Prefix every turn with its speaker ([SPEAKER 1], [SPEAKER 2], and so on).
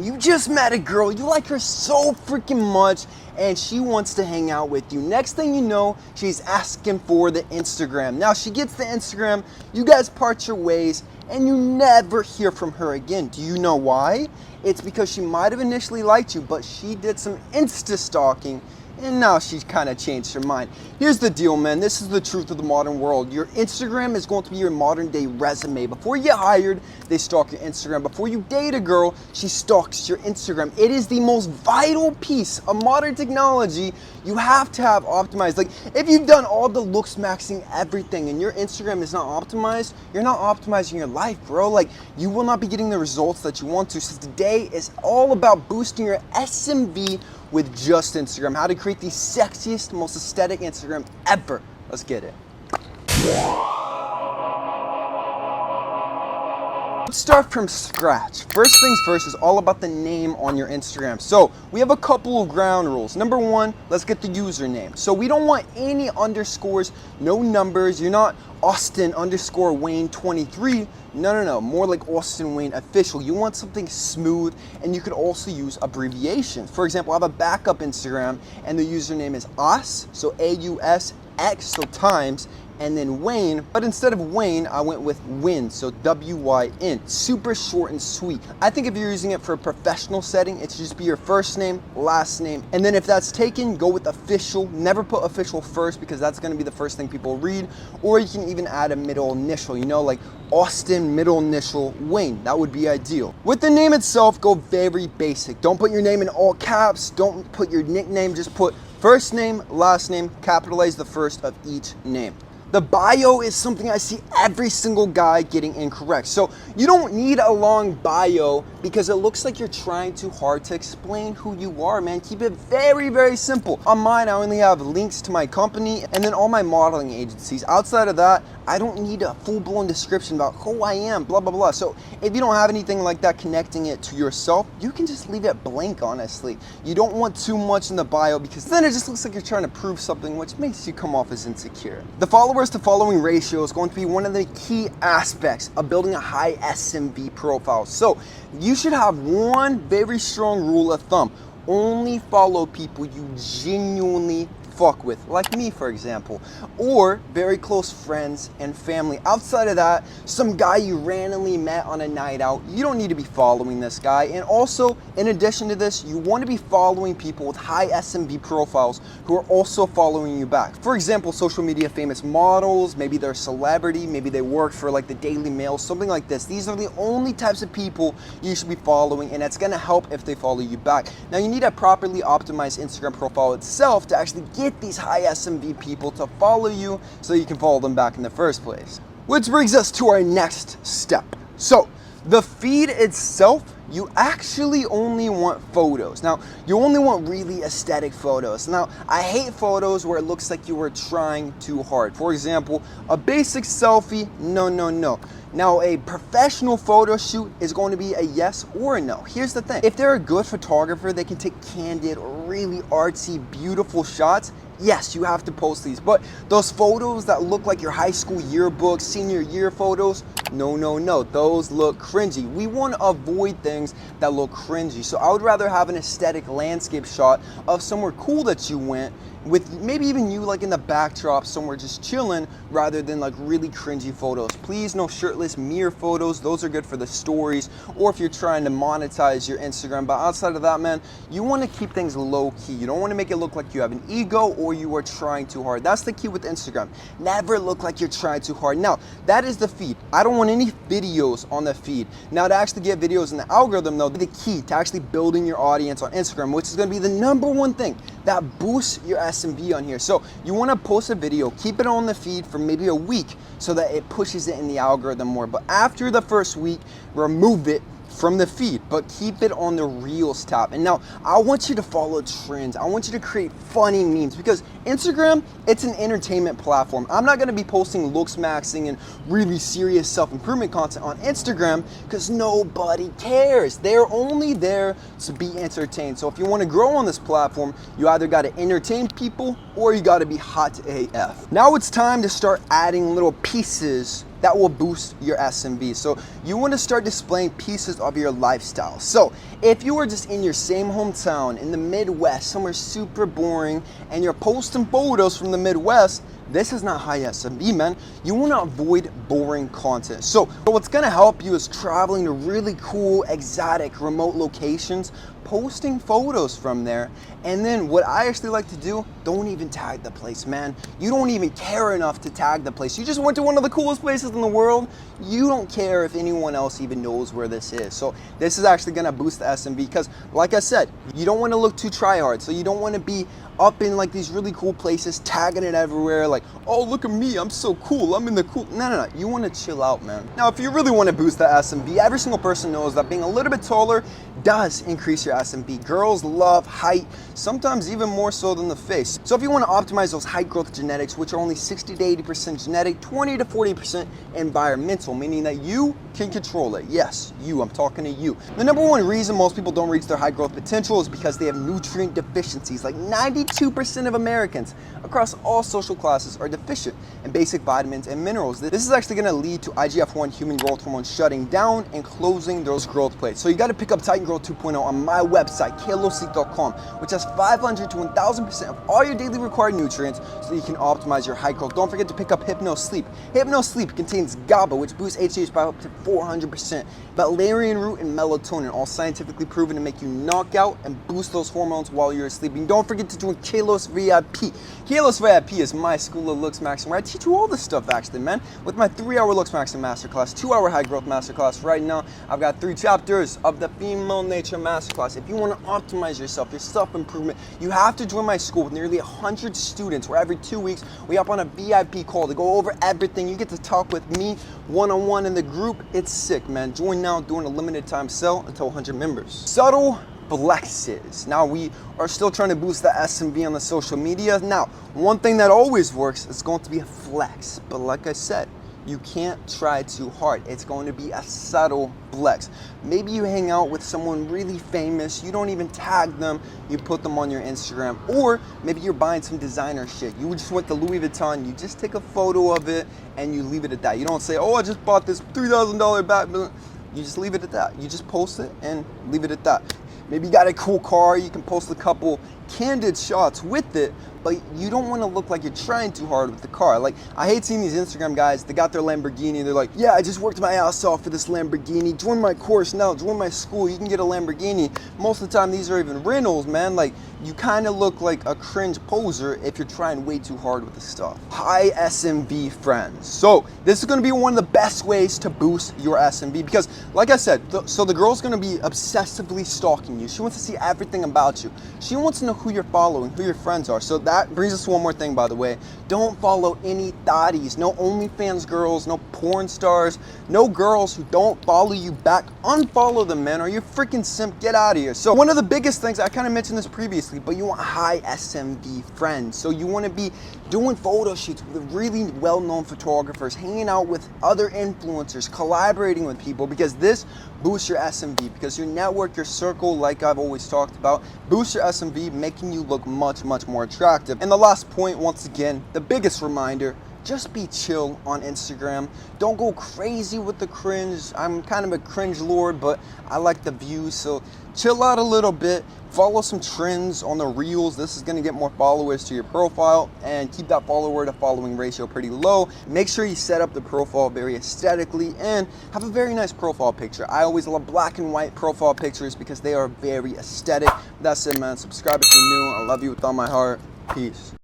[SPEAKER 1] You just met a girl, you like her so freaking much, and she wants to hang out with you. Next thing you know, she's asking for the Instagram. Now she gets the Instagram, you guys part your ways, and you never hear from her again. Do you know why? It's because she might have initially liked you, but she did some Insta stalking, and now she's kind of changed her mind. Here's the deal, man. This is the truth of the modern world. Your Instagram is going to be your modern day resume. Before you get hired, they stalk your Instagram. Before you date a girl, she stalks your Instagram. It is the most vital piece of modern technology you have to have optimized. Like, if you've done all the looks maxing everything and your Instagram is not optimized, you're not optimizing your life, bro. Like, you will not be getting the results that you want to. So today is all about boosting your SMV with just Instagram. How to create the sexiest, most aesthetic Instagram ever. Let's get it. Let's start from scratch. First things first is all about the name on your Instagram. So we have a couple of ground rules. Number one, let's get the username. So we don't want any underscores, no numbers. You're not Austin underscore Wayne 23. No. More like Austin Wayne official. You want something smooth, and you could also use abbreviations. For example, I have a backup Instagram and the username is US, so AUSX, so times, and then Wayne, but instead of Wayne, I went with Win, so WYN. Super short and sweet. I think if you're using it for a professional setting, it should just be your first name, last name, and then if that's taken, go with official. Never put official first because that's gonna be the first thing people read, or you can even add a middle initial, you know, like Austin middle initial Wayne. That would be ideal. With the name itself, go very basic. Don't put your name in all caps, don't put your nickname, just put first name, last name, capitalize the first of each name. The bio is something I see every single guy getting incorrect. So you don't need a long bio because it looks like you're trying too hard to explain who you are, man. Keep it very, very simple. On mine, I only have links to my company and then all my modeling agencies. Outside of that, I don't need a full-blown description about who I am, blah, blah, blah. So if you don't have anything like that connecting it to yourself, you can just leave it blank, honestly. You don't want too much in the bio because then it just looks like you're trying to prove something, which makes you come off as insecure. The followers to following ratio is going to be one of the key aspects of building a high SMV profile. So you should have one very strong rule of thumb. Only follow people you genuinely fuck with, like me for example, or very close friends and family. Outside of that, some guy you randomly met on a night out, you don't need to be following this guy. And also, in addition to this, you want to be following people with high SMV profiles who are also following you back. For example, social media famous models, maybe they're a celebrity, maybe they work for like the Daily Mail, something like this. These are the only types of people you should be following, and it's going to help if they follow you back. Now, you need a properly optimized Instagram profile itself to actually get these high SMV people to follow you so you can follow them back in the first place. Which brings us to our next step. So the feed itself, you actually only want photos. Now, you only want really aesthetic photos. Now, I hate photos where it looks like you were trying too hard. For example, a basic selfie, no. Now, a professional photo shoot is going to be a yes or a no. Here's the thing. If they're a good photographer, they can take candid, really artsy, beautiful shots. Yes, you have to post these, but those photos that look like your high school yearbook, senior year photos, no. Those look cringy. We want to avoid things that look cringy. So I would rather have an aesthetic landscape shot of somewhere cool that you went with, maybe even you like in the backdrop somewhere just chilling, rather than like really cringy photos. Please, no shirtless mirror photos. Those are good for the stories or if you're trying to monetize your Instagram. But outside of that, man, you want to keep things low key. You don't want to make it look like you have an ego or you are trying too hard. That's the key with Instagram. Never look like you're trying too hard. Now, that is the feed. I don't want any videos on the feed. Now, to actually get videos in the algorithm though, the key to actually building your audience on Instagram, which is going to be the number one thing that boosts your SMV on here. So you want to post a video, keep it on the feed for maybe a week so that it pushes it in the algorithm more. But after the first week, remove it from the feed, but keep it on the Reels tab. And now I want you to follow trends. I want you to create funny memes because Instagram, it's an entertainment platform. I'm not gonna be posting looks maxing and really serious self-improvement content on Instagram because nobody cares. They're only there to be entertained. So if you wanna grow on this platform, you either gotta entertain people or you gotta be hot AF. Now it's time to start adding little pieces that will boost your SMV. So you want to start displaying pieces of your lifestyle. So If you are just in your same hometown in the Midwest, somewhere super boring, and you're posting photos from the Midwest, this is not high SMB, man. You want to avoid boring content. So what's going to help you is traveling to really cool, exotic, remote locations, posting photos from there. And then what I actually like to do, don't even tag the place, man. You don't even care enough to tag the place. You just went to one of the coolest places in the world. You don't care if anyone else even knows where this is. So this is actually going to boost the SMB because, like I said, you don't want to look too try hard. So you don't want to be up in like these really cool places, tagging it everywhere, like, oh, look at me, I'm so cool, I'm in the cool. No. You want to chill out, man. Now, if you really want to boost the SMB, every single person knows that being a little bit taller does increase your SMB. Girls love height, sometimes even more so than the face. So if you want to optimize those height growth genetics, which are only 60 to 80% genetic, 20 to 40% environmental, meaning that you can control it. Yes, you, I'm talking to you. The number one reason most people don't reach their height growth potential is because they have nutrient deficiencies. Like 92% of Americans across all social classes are deficient in basic vitamins and minerals. This is actually going to lead to IGF-1 human growth hormone shutting down and closing those growth plates. So you got to pick up Titan Growth 2.0 on my website, kalosique.com, which has 500 to 1000% of all your daily required nutrients so you can optimize your height growth. Don't forget to pick up Hypno Sleep. Hypno Sleep contains GABA, which boosts HGH by up to 400%, valerian root and melatonin, all scientifically proven to make you knock out and boost those hormones while you're sleeping. Don't forget to join Kalos VIP. Kalos VIP is my school of Looks Maxing, where I teach you all this stuff actually, man. With my 3-hour Looks Maxing Masterclass, 2-hour High Growth Masterclass. Right now, I've got 3 chapters of the Female Nature Masterclass. If you want to optimize yourself, your self-improvement, you have to join my school with nearly 100 students, where every 2 weeks, we hop on a VIP call to go over everything. You get to talk with me one-on-one in the group. It's sick, man. Join now during a limited time sale until 100 members. Subtle flexes. Now, we are still trying to boost the SMV on the social media. Now, one thing that always works is going to be a flex. But like I said, you can't try too hard. It's going to be a subtle flex. Maybe you hang out with someone really famous, you don't even tag them, you put them on your Instagram. Or maybe you're buying some designer shit. You just went to Louis Vuitton, you just take a photo of it and you leave it at that. You don't say, oh, I just bought this $3,000 bag. You just leave it at that. You just post it and leave it at that. Maybe you got a cool car, you can post a couple candid shots with it, but you don't want to look like you're trying too hard with the car. Like, I hate seeing these Instagram guys, they got their Lamborghini, they're like, yeah, I just worked my ass off for this Lamborghini, join my course now, join my school, you can get a Lamborghini. Most of the time, these are even rentals, man. Like, you kind of look like a cringe poser if you're trying way too hard with the stuff. High SMV friends. So this is going to be one of the best ways to boost your SMV because, like I said, so the girl's going to be obsessively stalking you. She wants to see everything about you. She wants to know who you're following, who your friends are. So that brings us to one more thing, by the way. Don't follow any thotties, no OnlyFans girls, no porn stars, no girls who don't follow you back. Unfollow them, man, or you're freaking simp. Get out of here. So one of the biggest things, I kind of mentioned this previously, but you want high SMV friends. So you want to be doing photo shoots with really well-known photographers, hanging out with other influencers, collaborating with people, because this boosts your SMV, because your network, your circle, like I've always talked about, boosts your SMV, making you look much, much more attractive. And the last point, once again, the biggest reminder, just be chill on Instagram. Don't go crazy with the cringe. I'm kind of a cringe lord, but I like the views, so chill out a little bit. Follow some trends on the reels. This is gonna get more followers to your profile, and keep that follower to following ratio pretty low. Make sure you set up the profile very aesthetically and have a very nice profile picture. I always love black and white profile pictures because they are very aesthetic. That's it, man. Subscribe if you're new. I love you with all my heart. Peace.